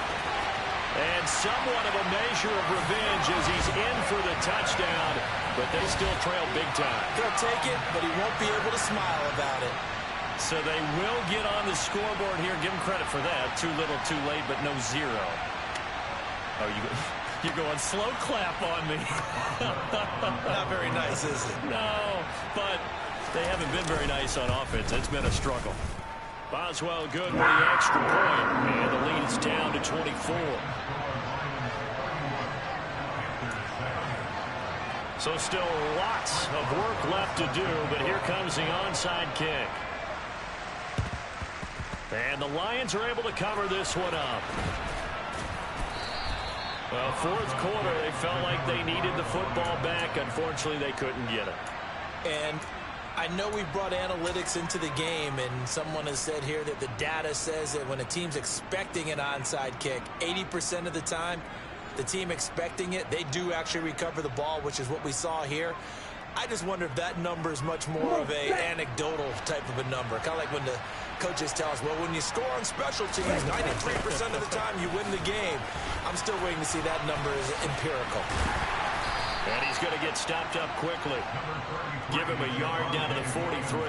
And somewhat of a measure of revenge as he's in for the touchdown, but they still trail big time. They'll take it, but he won't be able to smile about it. So they will get on the scoreboard here. Give him credit for that. Too little, too late, but no zero. Oh, you're going slow clap on me. Not very nice, is it? No, but they haven't been very nice on offense. It's been a struggle. Boswell good with the extra point, and the lead is down to 24. So still lots of work left to do, but here comes the onside kick. And the Lions are able to cover this one up. Well, fourth quarter, they felt like they needed the football back. Unfortunately, they couldn't get it. And I know we brought analytics into the game, and someone has said here that the data says that when a team's expecting an onside kick, 80% of the time, the team expecting it, they do actually recover the ball, which is what we saw here. I just wonder if that number is much more of a anecdotal type of a number. Kind of like when the coaches tell us, well, when you score on special teams, 93% of the time you win the game. I'm still waiting to see that number is empirical. And he's going to get stopped up quickly. Give him a yard down to the 43.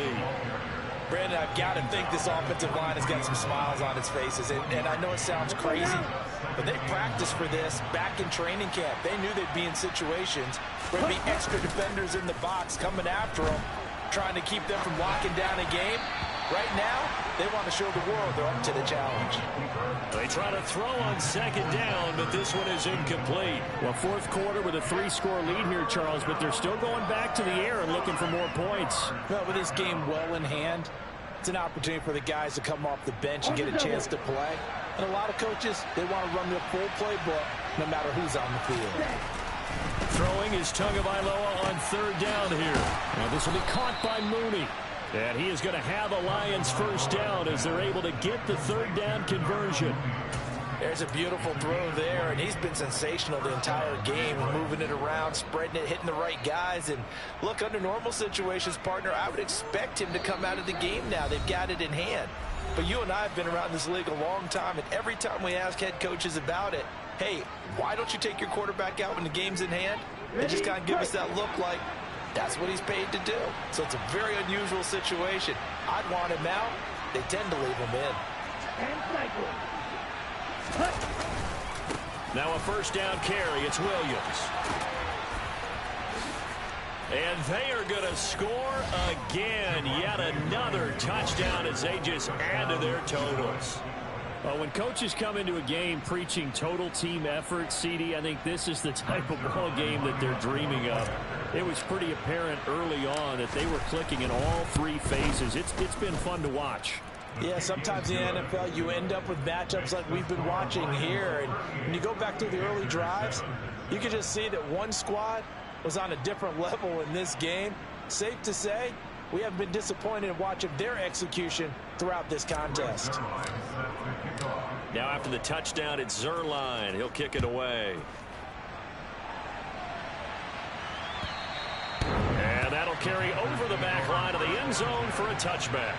Brandon, I've got to think this offensive line has got some smiles on its faces. And I know it sounds crazy, but they practiced for this back in training camp. They knew they'd be in situations where there'd be extra defenders in the box coming after them, trying to keep them from locking down a game. Right now, they want to show the world they're up to the challenge. They try to throw on second down, but this one is incomplete. Well, fourth quarter with a 3-score lead here, Charles, but they're still going back to the air and looking for more points. Well, with this game well in hand, it's an opportunity for the guys to come off the bench and get a chance to play. And a lot of coaches, they want to run their full playbook no matter who's on the field. Throwing is Tagovailoa on third down here. Now this will be caught by Mooney. And he is going to have a Lions first down as they're able to get the third down conversion. There's a beautiful throw there, and he's been sensational the entire game, moving it around, spreading it, hitting the right guys. And look, under normal situations, partner, I would expect him to come out of the game now. They've got it in hand. But you and I have been around this league a long time, and every time we ask head coaches about it, hey, why don't you take your quarterback out when the game's in hand? They just kind of give us that look like, that's what he's paid to do. So it's a very unusual situation. I'd want him out. They tend to leave him in. Now a first down carry. It's Williams. And they are going to score again. Yet another touchdown as they just add to their totals. Well, when coaches come into a game preaching total team effort, CD, I think this is the type of ball game that they're dreaming of. It was pretty apparent early on that they were clicking in all three phases. It's been fun to watch. Yeah, sometimes in the NFL you end up with matchups like we've been watching here. And when you go back to the early drives, you can just see that one squad was on a different level in this game. Safe to say, we haven't been disappointed in watching their execution throughout this contest. Now after the touchdown, it's Zerline. He'll kick it away. And that'll carry over the back line of the end zone for a touchback.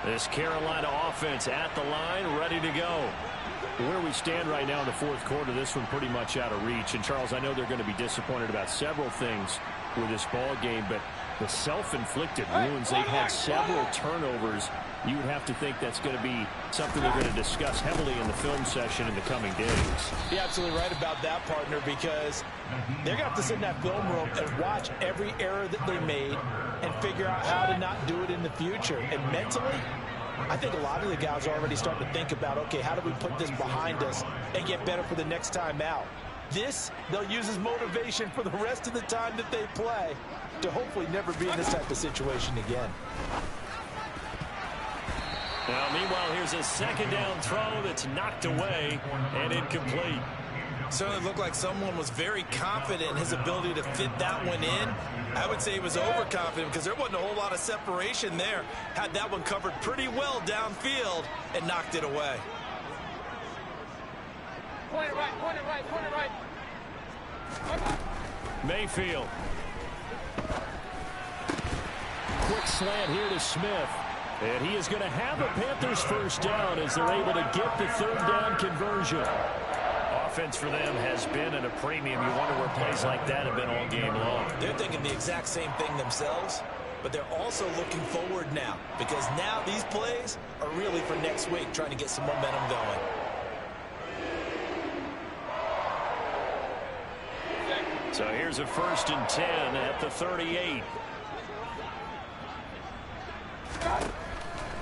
This Carolina offense at the line, ready to go. Where we stand right now in the fourth quarter, this one pretty much out of reach. And, Charles, I know they're going to be disappointed about several things with this ball game, but the self-inflicted wounds, they've had several turnovers. You would have to think that's going to be something they're going to discuss heavily in the film session in the coming days. You're absolutely right about that, partner, because they're going to have to sit in that film room and watch every error that they made and figure out how to not do it in the future. And mentally, I think a lot of the guys are already starting to think about, okay, how do we put this behind us and get better for the next time out? This, they'll use as motivation for the rest of the time that they play to hopefully never be in this type of situation again. Now, meanwhile, here's a second down throw that's knocked away and incomplete. Certainly looked like someone was very confident in his ability to fit that one in. I would say he was overconfident because there wasn't a whole lot of separation there. Had that one covered pretty well downfield and knocked it away. Point it right, point it right, point it right. Mayfield. Quick slant here to Smith. And he is going to have a Panthers first down as they're able to get the third down conversion. Offense for them has been at a premium. You wonder where plays like that have been all game long. They're thinking the exact same thing themselves, but they're also looking forward now because now these plays are really for next week, trying to get some momentum going. So here's a 1st and 10 at the 38.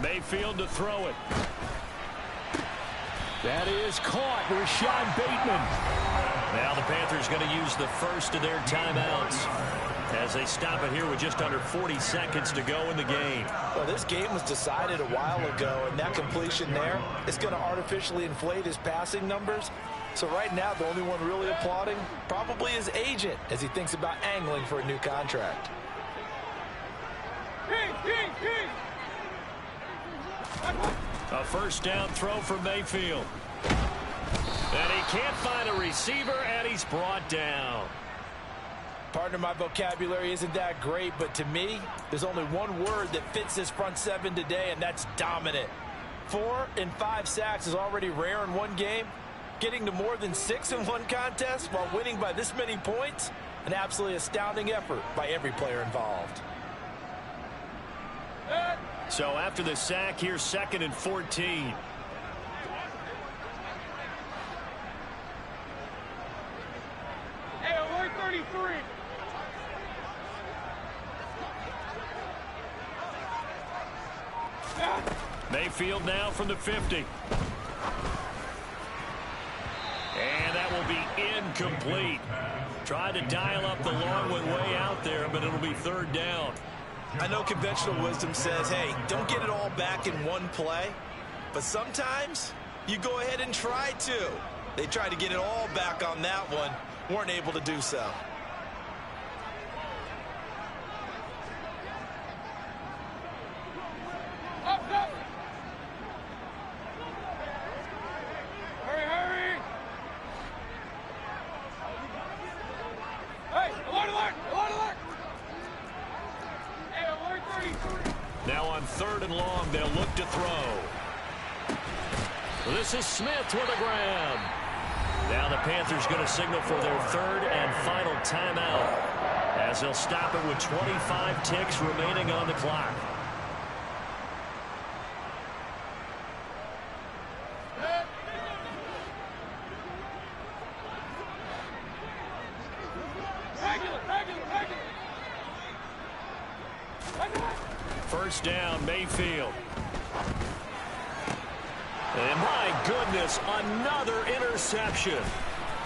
Mayfield to throw it. That is caught. Rashad Bateman. Now the Panthers going to use the first of their timeouts as they stop it here with just under 40 seconds to go in the game. Well, this game was decided a while ago, and that completion there is going to artificially inflate his passing numbers. So right now, the only one really applauding probably his agent as he thinks about angling for a new contract. A first down throw for Mayfield. And he can't find a receiver, and he's brought down. Partner, my vocabulary isn't that great, but to me, there's only one word that fits this front seven today, and that's dominant. 4 and 5 sacks is already rare in one game. Getting to more than 6 in one contest while winning by this many points, an absolutely astounding effort by every player involved. So after the sack, here's 2nd and 14. Hey, alert 33. Mayfield now from the 50. And that will be incomplete. Tried to dial up the long one way out there, but it'll be 3rd down. I know conventional wisdom says, hey, don't get it all back in one play. But sometimes you go ahead and try to. They tried to get it all back on that one. Weren't able to do so. Up, up. Hurry, hurry. Hey, alert, alert, alert, alert. Hey, alert 33. Now on 3rd and long, they'll look to throw. This is Smith with a grab. Now the Panthers going to signal for their 3rd and final timeout as they'll stop it with 25 ticks remaining on the clock. First down, Mayfield. And my goodness, another interception.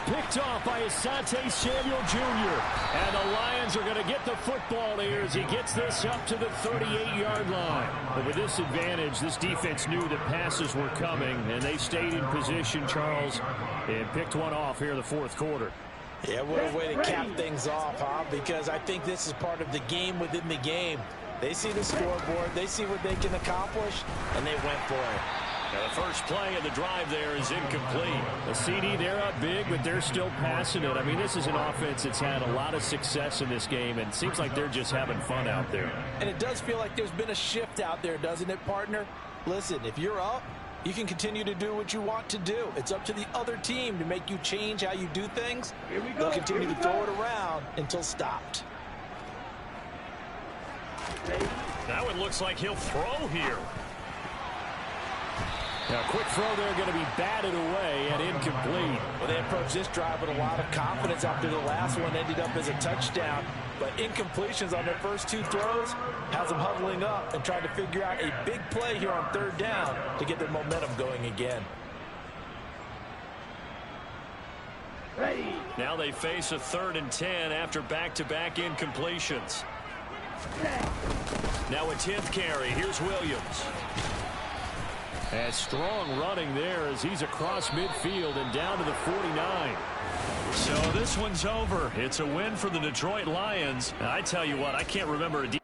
Picked off by Asante Samuel Jr. And the Lions are going to get the football here as he gets this up to the 38-yard line. But with this advantage, this defense knew that passes were coming, and they stayed in position, Charles, and picked one off here in the 4th quarter. Yeah, what a way to cap things off, huh? Because I think this is part of the game within the game. They see the scoreboard, they see what they can accomplish, and they went for it. Now the first play of the drive there is incomplete. The CD, they're up big, but they're still passing it. I mean, this is an offense that's had a lot of success in this game, and it seems like they're just having fun out there. And it does feel like there's been a shift out there, doesn't it, partner? Listen, if you're up, you can continue to do what you want to do. It's up to the other team to make you change how you do things. They'll continue to throw it around until stopped. That one looks like he'll throw here. Now, quick throw there going to be batted away and incomplete. Well, they approached this drive with a lot of confidence after the last one ended up as a touchdown. But incompletions on their first 2 throws has them huddling up and trying to figure out a big play here on 3rd down to get their momentum going again. Ready. Now they face a 3rd and 10 after back-to-back incompletions. Now a 10th carry. Here's Williams. And strong running there as he's across midfield and down to the 49. So this one's over. It's a win for the Detroit Lions. And I tell you what, I can't remember a